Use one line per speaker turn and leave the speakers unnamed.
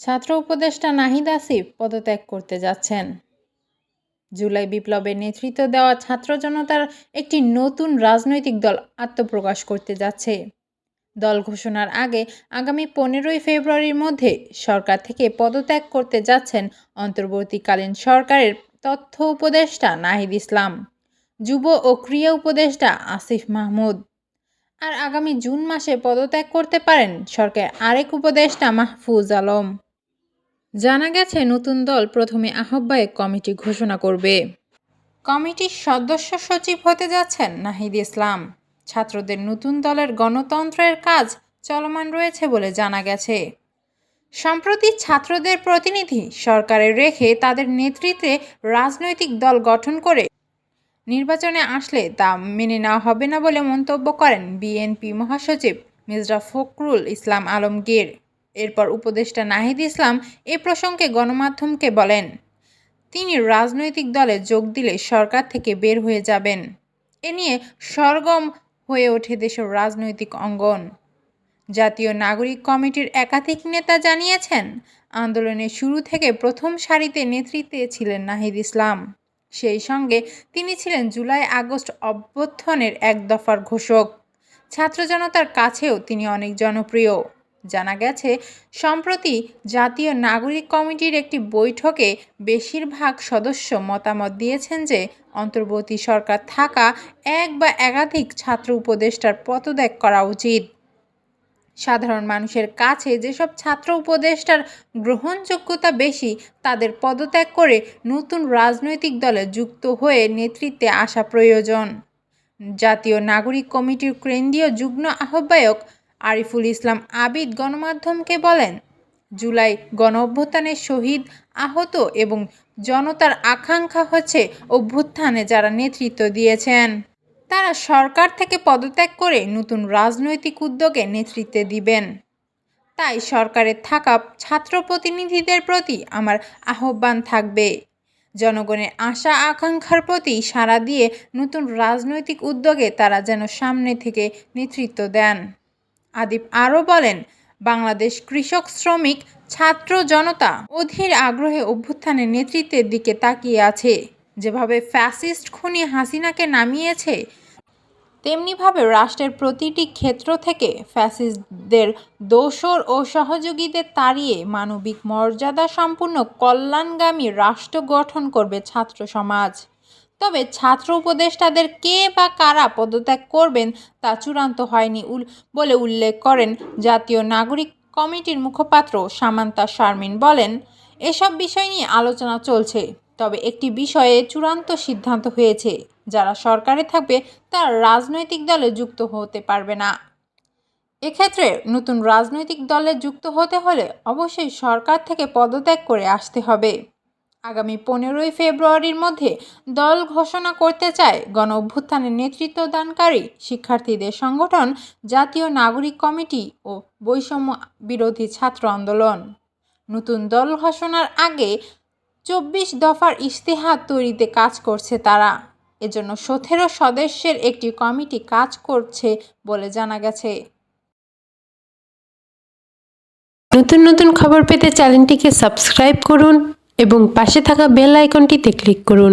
ছাত্র উপদেষ্টা নাহিদ আসিফ পদত্যাগ করতে যাচ্ছেন। জুলাই বিপ্লবের নেতৃত্ব দেওয়া ছাত্র জনতার একটি নতুন রাজনৈতিক দল আত্মপ্রকাশ করতে যাচ্ছে। দল ঘোষণার আগে আগামী 15ই ফেব্রুয়ারির মধ্যে সরকার থেকে পদত্যাগ করতে যাচ্ছেন অন্তর্বর্তীকালীন সরকারের তথ্য উপদেষ্টা নাহিদ ইসলাম, যুব ও ক্রীড়া উপদেষ্টা আসিফ মাহমুদ। আর আগামী জুন মাসে পদত্যাগ করতে পারেন সরকারের আরেক উপদেষ্টা মাহফুজ আলম। জানা গেছে নতুন দল প্রথমে আহ্বায়ক কমিটি ঘোষণা করবে। কমিটির সদস্য সচিব হতে যাচ্ছেন নাহিদ ইসলাম। ছাত্রদের নতুন দলের গণতন্ত্রের কাজ চলমান রয়েছে বলে জানা গেছে। সম্প্রতি ছাত্রদের প্রতিনিধি সরকারে রেখে তাদের নেতৃত্বে রাজনৈতিক দল গঠন করে নির্বাচনে আসলে তা মেনে নেওয়া হবে না বলে মন্তব্য করেন বিএনপি মহাসচিব মির্জা ফখরুল ইসলাম আলমগীর। এরপর উপদেষ্টা নাহিদ ইসলাম এ প্রসঙ্গে গণমাধ্যমকে বলেন, তিনি রাজনৈতিক দলে যোগ দিলে সরকার থেকে বের হয়ে যাবেন। এ নিয়ে সরগরম হয়ে ওঠে দেশের রাজনৈতিক অঙ্গন। জাতীয় নাগরিক কমিটির একাধিক নেতা জানিয়েছেন, আন্দোলনের শুরু থেকে প্রথম সারিতে নেতৃত্বে ছিলেন নাহিদ ইসলাম। সেই সঙ্গে তিনি ছিলেন জুলাই-আগস্ট অভ্যুত্থানের এক দফার ঘোষক। ছাত্র জনতার কাছেও তিনি অনেক জনপ্রিয়। জানা গেছে, সম্প্রতি জাতীয় নাগরিক কমিটির একটি বৈঠকে বেশিরভাগ সদস্য মতামত দিয়েছেন যে অন্তর্বর্তী সরকার থাকা এক বা একাধিক ছাত্র উপদেষ্টার পদত্যাগ করা উচিত। সাধারণ মানুষের কাছে যেসব ছাত্র উপদেষ্টার গ্রহণযোগ্যতা বেশি তাদের পদত্যাগ করে নতুন রাজনৈতিক দলে যুক্ত হয়ে নেতৃত্বে আসা প্রয়োজন। জাতীয় নাগরিক কমিটির কেন্দ্রীয় যুগ্ম আহ্বায়ক আরিফুল ইসলাম আবিদ গণমাধ্যমকে বলেন, জুলাই গণঅভ্যুত্থানে শহীদ, আহত এবং জনতার আকাঙ্ক্ষা হচ্ছে অভ্যুত্থানে যারা নেতৃত্ব দিয়েছেন তারা সরকার থেকে পদত্যাগ করে নতুন রাজনৈতিক উদ্যোগে নেতৃত্ব দিবেন। তাই সরকারে থাকা ছাত্র প্রতিনিধিদের প্রতি আমার আহ্বান থাকবে, জনগণের আশা আকাঙ্ক্ষার প্রতি সাড়া দিয়ে নতুন রাজনৈতিক উদ্যোগে তারা যেন সামনে থেকে নেতৃত্ব দেন। আদিব আরও বলেন, বাংলাদেশ কৃষক, শ্রমিক, ছাত্র জনতা অধীর আগ্রহে অভ্যুত্থানের নেতৃত্বের দিকে তাকিয়ে আছে। যেভাবে ফ্যাসিস্ট খুনি হাসিনাকে নামিয়েছে, তেমনিভাবে রাষ্ট্রের প্রতিটি ক্ষেত্র থেকে ফ্যাসিস্টদের দোসর ও সহযোগীদের তাড়িয়ে মানবিক মর্যাদা সম্পূর্ণ কল্যাণগামী রাষ্ট্র গঠন করবে ছাত্র সমাজ। তবে ছাত্র উপদেষ্টাদের কে বা কারা পদত্যাগ করবেন তা চূড়ান্ত হয়নি বলে উল্লেখ করেন জাতীয় নাগরিক কমিটির মুখপাত্র সামান্তা শারমিন। বলেন, এসব বিষয় নিয়ে আলোচনা চলছে, তবে একটি বিষয়ে চূড়ান্ত সিদ্ধান্ত হয়েছে, যারা সরকারে থাকবে তারা রাজনৈতিক দলে যুক্ত হতে পারবে না। এক্ষেত্রে নতুন রাজনৈতিক দলে যুক্ত হতে হলে অবশ্যই সরকার থেকে পদত্যাগ করে আসতে হবে। আগামী 15ই ফেব্রুয়ারির মধ্যে দল ঘোষণা করতে চায় গণ অভ্যুত্থানের নেতৃত্বদানকারী শিক্ষার্থীদের সংগঠন জাতীয় নাগরিক কমিটি ও বৈষম্য বিরোধী ছাত্র আন্দোলন। নতুন দল ঘোষণার আগে 24 দফার ইশতেহার তৈরিতে কাজ করছে তারা। এজন্য 17 সদস্যের একটি কমিটি কাজ করছে বলে জানা গেছে।
নতুন নতুন খবর পেতে চ্যানেলটিকে সাবস্ক্রাইব করুন এবং পাশে থাকা বেল আইকনটিতে ক্লিক করুন।